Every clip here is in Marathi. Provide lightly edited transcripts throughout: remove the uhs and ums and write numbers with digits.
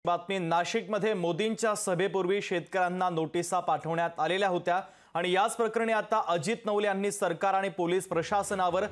बातमी नाशिकमध्ये मोदींच्या सभेपूर्वी शेतकऱ्यांना नोटिसा पाठवण्यात आलेल्या होत्या आणि याच प्रकरणी आता अजित नवले यांनी सरकार आणि पोलीस प्रशासनावर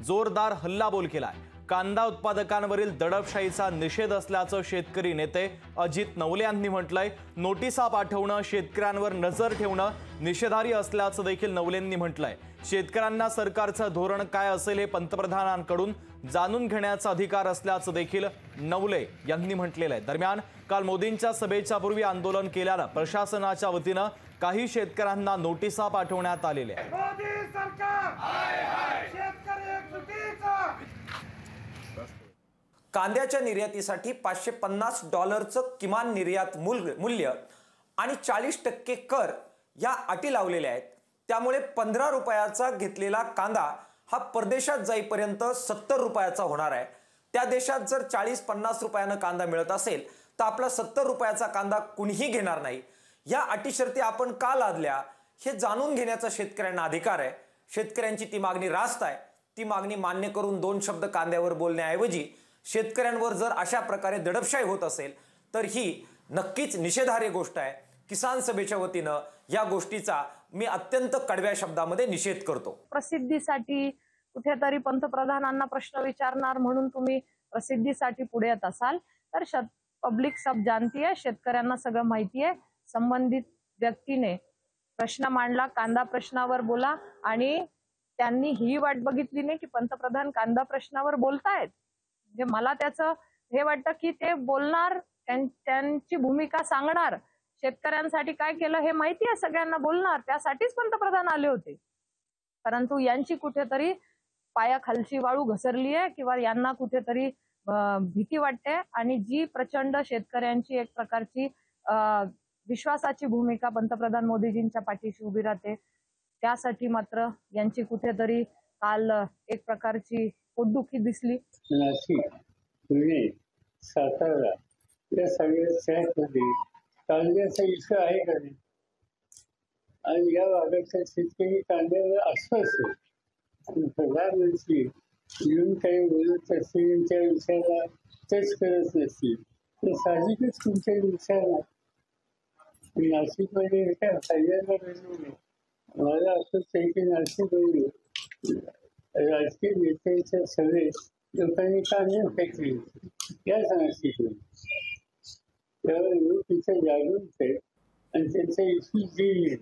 जोरदार हल्लाबोल केलाय। कांदा उत्पादकांवरील दडपशाहीचा निषेध असल्याचं शेतकरी नेते अजित नवले यांनी म्हटलंय। नोटिसा पाठवणं, शेतकऱ्यांवर नजर ठेवणं निषेधार्ह असल्याचं देखील नवलेंनी म्हटलंय। शेतकऱ्यांना सरकारचं धोरण काय असेल हे पंतप्रधानांकडून जाणून घेण्याचा अधिकार असल्याचं देखील नवले यांनी म्हटलेलं आहे। दरम्यान काल मोदींच्या सभेच्या पूर्वी आंदोलन केल्यानं प्रशासनाच्या वतीनं काही शेतकऱ्यांना नोटिसा पाठवण्यात आलेल्या आहेत। मोदी सरकार हाय हाय शेतकरी एकजुटीचा। कांद्याच्या निर्यातीसाठी $550 किमान निर्यात मूल्य आणि 40% कर या अटी लावलेल्या आहेत। त्यामुळे 15 रुपयाचा घेतलेला कांदा हा परदेशात जाईपर्यंत 70 रुपयाचा होणार आहे। त्या देशात जर 40-50 रुपयानं कांदा मिळत असेल तर आपला 70 रुपयाचा कांदा कुणीही घेणार नाही। या अटी शर्ती आपण का लादल्या हे जाणून घेण्याचा शेतकऱ्यांना अधिकार आहे। शेतकऱ्यांची ती मागणी रास्त आहे। ती मागणी मान्य करून दोन शब्द कांद्यावर बोलण्याऐवजी शेतकऱ्यांवर जर अशा प्रकारे दडपशाही होत असेल तर ही नक्कीच निषेधार्ह गोष्ट आहे। किसान सभेच्या वतीनं या गोष्टीचा मी अत्यंत कडव्या शब्दामध्ये निषेध करतो। प्रसिद्धीसाठी कुठेतरी पंतप्रधानांना प्रश्न विचारणार म्हणून तुम्ही प्रसिद्धीसाठी पुढे येत असाल तर पब्लिक सब जानती है, शेतकऱ्यांना सगळं माहिती आहे। संबंधित व्यक्तीने प्रश्न मांडला, कांदा प्रश्नावर बोला आणि त्यांनी ही वाट बघितली नाही की पंतप्रधान कांदा प्रश्नावर बोलतायत। म्हणजे मला त्याचं हे वाटतं की ते बोलणार, त्यांची भूमिका सांगणार, शेतकऱ्यांसाठी काय केलं हे माहिती आहे सगळ्यांना, बोलणार, त्यासाठीच पंतप्रधान आले होते। परंतु यांची कुठेतरी पायाखालची वाळू घसरली आहे किंवा यांना कुठेतरी भीती वाटते आणि जी प्रचंड शेतकऱ्यांची एक प्रकारची विश्वासाची भूमिका पंतप्रधान मोदीजींच्या पाठीशी उभी राहते, त्यासाठी मात्र यांची कुठेतरी काल एक प्रकारची पोटदुखी दिसली। नाशिक, पुणे, सातारा या सगळ्या शहरांमध्ये कांद्याचा इश्यू आहे का नाही? आणि या भागातल्या शेतकरी कांद्याला अस्वस्थ आहे। प्रधानमंत्री येऊन काही बोलत असतील, त्या विषयाला टच करत नसतील तर साहजिकच तुमच्या विषयाला नाशिकमध्ये काय फायद्याला मिळू नये। मला असंच आहे की नाशिकमध्ये राजकीय नेत्यांच्या सभेत लोकांनी कांदे फेकले याच नाशिकमध्ये, त्यावर लोक तिथे जागरूक आहेत आणि त्यांचा इश्यू जे।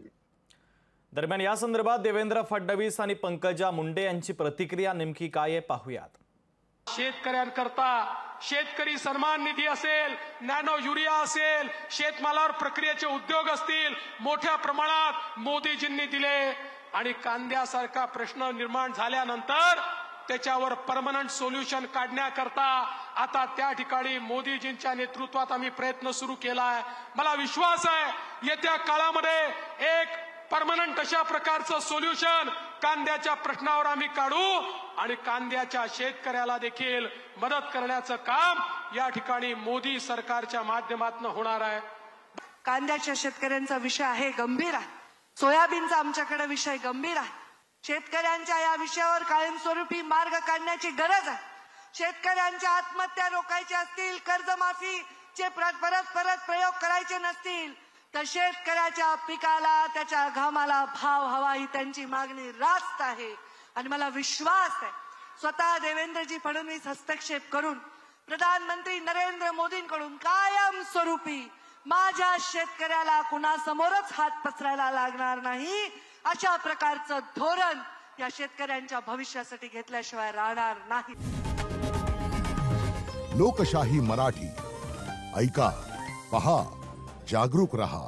दरम्यान या संदर्भात देवेंद्र फडणवीस आणि पंकजा मुंडे यांची प्रतिक्रिया नेमकी काय आहे पाहूयात। शेतकऱ्यांकरता शेतकरी सन्मान निधी असेल, नॅनो युरिया असेल, शेतमालावर प्रक्रियेचे उद्योग असतील, मोठ्या प्रमाणात मोदीजींनी दिले आणि कांद्यासारखा प्रश्न निर्माण झाल्यानंतर त्याच्यावर परमनंट सोल्युशन काढण्याकरता आता त्या ठिकाणी मोदीजींच्या नेतृत्वात आम्ही प्रयत्न सुरू केलाय। मला विश्वास आहे येत्या काळामध्ये एक परमनंट अशा प्रकारचं सोल्युशन कांद्याच्या प्रश्नावर आम्ही काढू आणि कांद्याच्या शेतकऱ्याला देखील मदत करण्याचं काम या ठिकाणी मोदी सरकारच्या माध्यमातून होणार आहे। कांद्याच्या शेतकऱ्यांचा विषय आहे गंभीर आहे, सोयाबीनचा आमच्याकडे विषय गंभीर आहे। शेतकऱ्यांच्या या विषयावर कायमस्वरूपी मार्ग काढण्याची गरज आहे। शेतकऱ्यांच्या आत्महत्या रोखायच्या असतील, कर्जमाफीचे परत प्रयोग करायचे नसतील तर शेतकऱ्याच्या पिकाला, त्याच्या घामाला भाव हवा ही त्यांची मागणी रास्त आहे। आणि मला विश्वास आहे स्वतः देवेंद्रजी फडणवीस हस्तक्षेप करून प्रधानमंत्री नरेंद्र मोदींकडून कायमस्वरूपी माझ्या शेतकऱ्याला कुणासमोरच हात पसरायला लागणार नाही अशा प्रकारचं धोरण या शेतकऱ्यांच्या भविष्यासाठी घेतल्याशिवाय राहणार नाही। लोकशाही मराठी ऐका, पहा, जागरूक रहा।